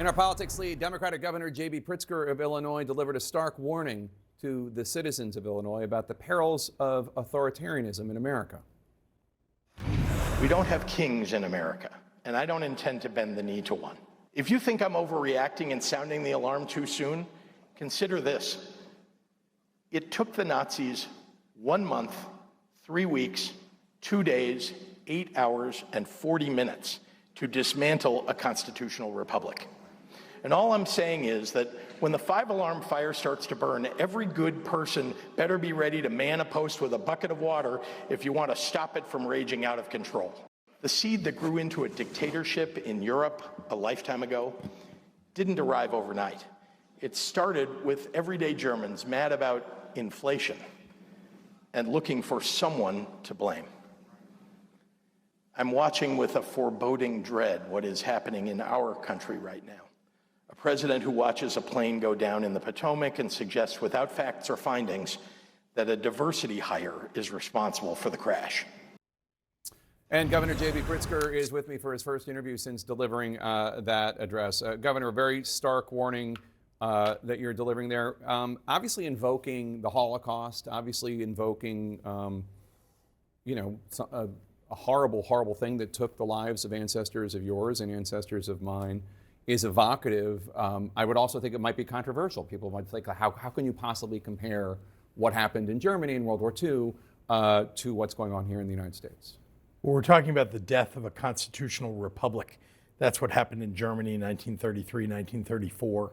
In our politics lead, Democratic Governor J.B. Pritzker of Illinois delivered a stark warning to the citizens of Illinois about the perils of authoritarianism in America. We don't have kings in America, and I don't intend to bend the knee to one. If you think I'm overreacting and sounding the alarm too soon, consider this. It took the Nazis 1 month, 3 weeks, 2 days, 8 hours, and 40 minutes to dismantle a constitutional republic. And all I'm saying is that when the 5-alarm fire starts to burn, every good person better be ready to man a post with a bucket of water if you want to stop it from raging out of control. The seed that grew into a dictatorship in Europe a lifetime ago didn't arrive overnight. It started with everyday Germans mad about inflation and looking for someone to blame. I'm watching with a foreboding dread what is happening in our country right now. A president who watches a plane go down in the Potomac and suggests without facts or findings that a diversity hire is responsible for the crash. And Governor J.B. Pritzker is with me for his first interview since delivering that address. Governor, a very stark warning that you're delivering there, obviously invoking the Holocaust, obviously invoking, a horrible, horrible thing that took the lives of ancestors of yours and ancestors of mine is evocative. I would also think it might be controversial. People might think, how can you possibly compare what happened in Germany in World War II to what's going on here in the United States? Well, we're talking about the death of a constitutional republic. That's what happened in Germany in 1933, 1934.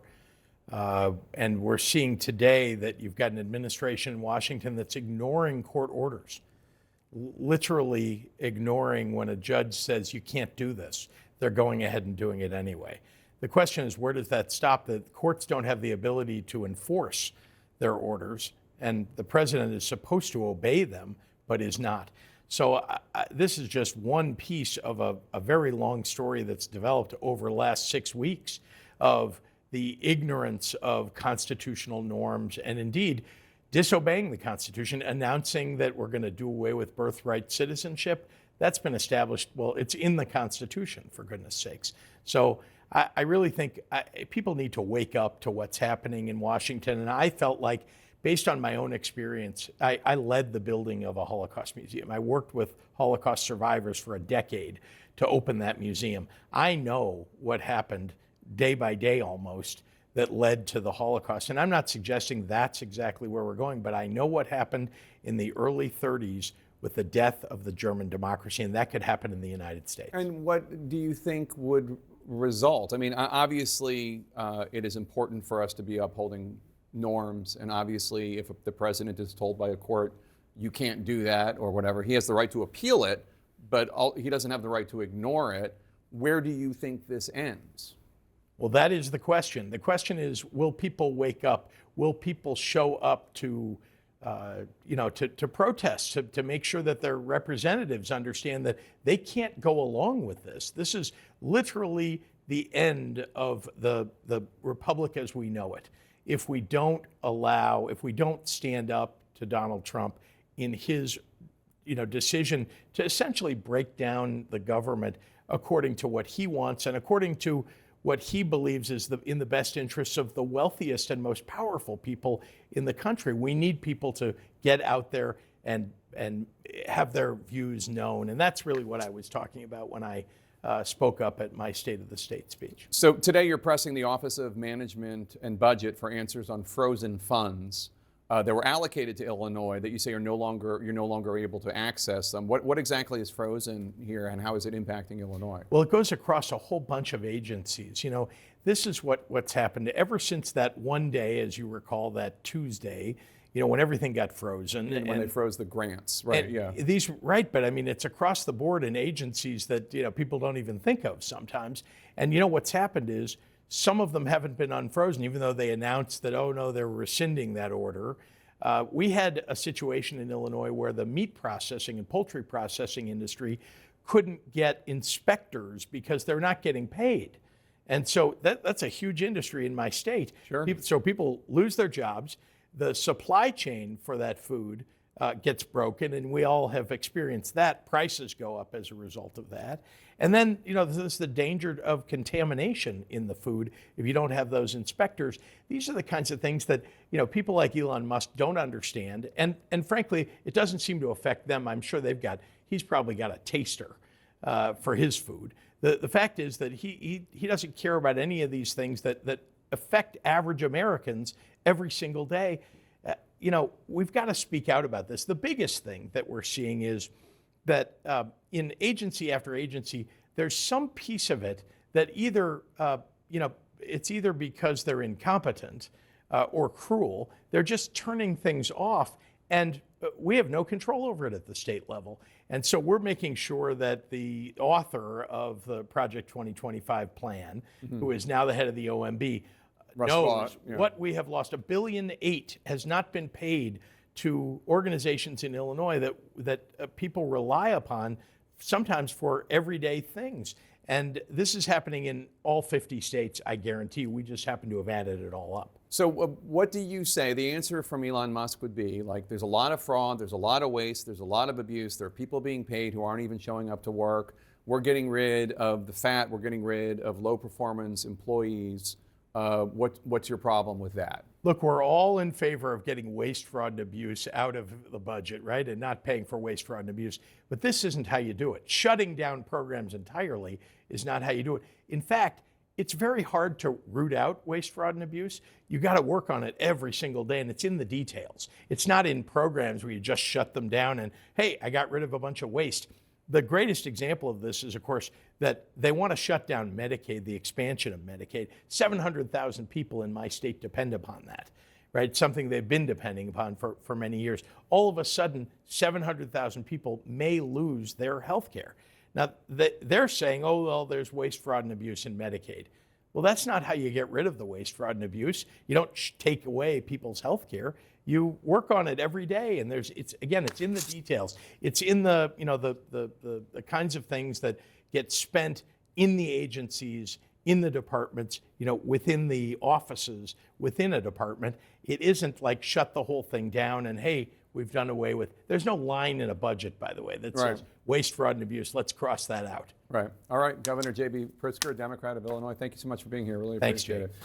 And we're seeing today that you've got an administration in Washington that's ignoring court orders, literally ignoring when a judge says you can't do this. They're going ahead and doing it anyway. The question is, where does that stop? The courts don't have the ability to enforce their orders, and the president is supposed to obey them, but is not. So this is just one piece of a very long story that's developed over the last 6 weeks of the ignorance of constitutional norms and indeed disobeying the Constitution, announcing that we're going to do away with birthright citizenship. That's been established. Well, it's in the Constitution, for goodness sakes. So I really think people need to wake up to what's happening in Washington. And I felt like, based on my own experience, I led the building of a Holocaust museum. I worked with Holocaust survivors for a decade to open that museum. I know what happened day by day almost that led to the Holocaust. And I'm not suggesting that's exactly where we're going, but I know what happened in the early 30s with the death of the German democracy, and that could happen in the United States. And what do you think would result? I mean, obviously, it is important for us to be upholding norms, and obviously, if the president is told by a court, you can't do that or whatever, he has the right to appeal it, but he doesn't have the right to ignore it. Where do you think this ends? Well, that is the question. The question is, will people wake up? Will people show up to protest, to make sure that their representatives understand that they can't go along with this? This is literally the end of the republic as we know it. If we don't stand up to Donald Trump in his, decision to essentially break down the government according to what he wants and according to what he believes is in the best interests of the wealthiest and most powerful people in the country. We need people to get out there and have their views known. And that's really what I was talking about when I spoke up at my State of the State speech. So today you're pressing the Office of Management and Budget for answers on frozen funds that were allocated to Illinois that you say you're no longer able to access them. What exactly is frozen here, and how is it impacting Illinois? Well, it goes across a whole bunch of agencies. This is what's happened ever since that one day, as you recall, that Tuesday, when everything got frozen. And when they froze the grants, right? Yeah. But I mean, it's across the board in agencies that people don't even think of sometimes. And what's happened is, some of them haven't been unfrozen, even though they announced that, oh no, they're rescinding that order. We had a situation in Illinois where the meat processing and poultry processing industry couldn't get inspectors because they're not getting paid. And so that's a huge industry in my state. Sure. So people lose their jobs. The supply chain for that food gets broken, and we all have experienced that. Prices go up as a result of that. And then, there's the danger of contamination in the food if you don't have those inspectors. These are the kinds of things that, people like Elon Musk don't understand. And frankly, it doesn't seem to affect them. I'm sure he's probably got a taster for his food. The fact is that he doesn't care about any of these things that affect average Americans every single day. We've got to speak out about this. The biggest thing that we're seeing is that in agency after agency, there's some piece of it that either, it's either because they're incompetent or cruel. They're just turning things off, and we have no control over it at the state level. And so we're making sure that the author of the Project 2025 plan, who is now the head of the OMB, knows what we have lost. $1.8 billion has not been paid to organizations in Illinois that people rely upon sometimes for everyday things. And this is happening in all 50 states, I guarantee. We just happen to have added it all up. So what do you say? The answer from Elon Musk would be, there's a lot of fraud, there's a lot of waste, there's a lot of abuse, there are people being paid who aren't even showing up to work. We're getting rid of the fat, we're getting rid of low performance employees. What's your problem with that? Look, we're all in favor of getting waste, fraud, and abuse out of the budget, right? And not paying for waste, fraud, and abuse. But this isn't how you do it. Shutting down programs entirely is not how you do it. In fact, it's very hard to root out waste, fraud, and abuse. You got to work on it every single day, and it's in the details. It's not in programs where you just shut them down and, hey, I got rid of a bunch of waste. The greatest example of this is, of course, that they want to shut down Medicaid, the expansion of Medicaid. 700,000 people in my state depend upon that, right? Something they've been depending upon for many years. All of a sudden, 700,000 people may lose their health care. Now, they're saying, oh, well, there's waste, fraud, and abuse in Medicaid. Well, that's not how you get rid of the waste, fraud, and abuse. You don't take away people's health care. You work on it every day, and it's in the details. It's in the the kinds of things that get spent in the agencies, in the departments, within the offices, within a department. It isn't like shut the whole thing down and, hey, we've done away with. There's no line in a budget, by the way, that says waste, fraud, and abuse. Let's cross that out. Right. All right. Governor J.B. Pritzker, Democrat of Illinois, thank you so much for being here. Really Thanks, appreciate Jay. it.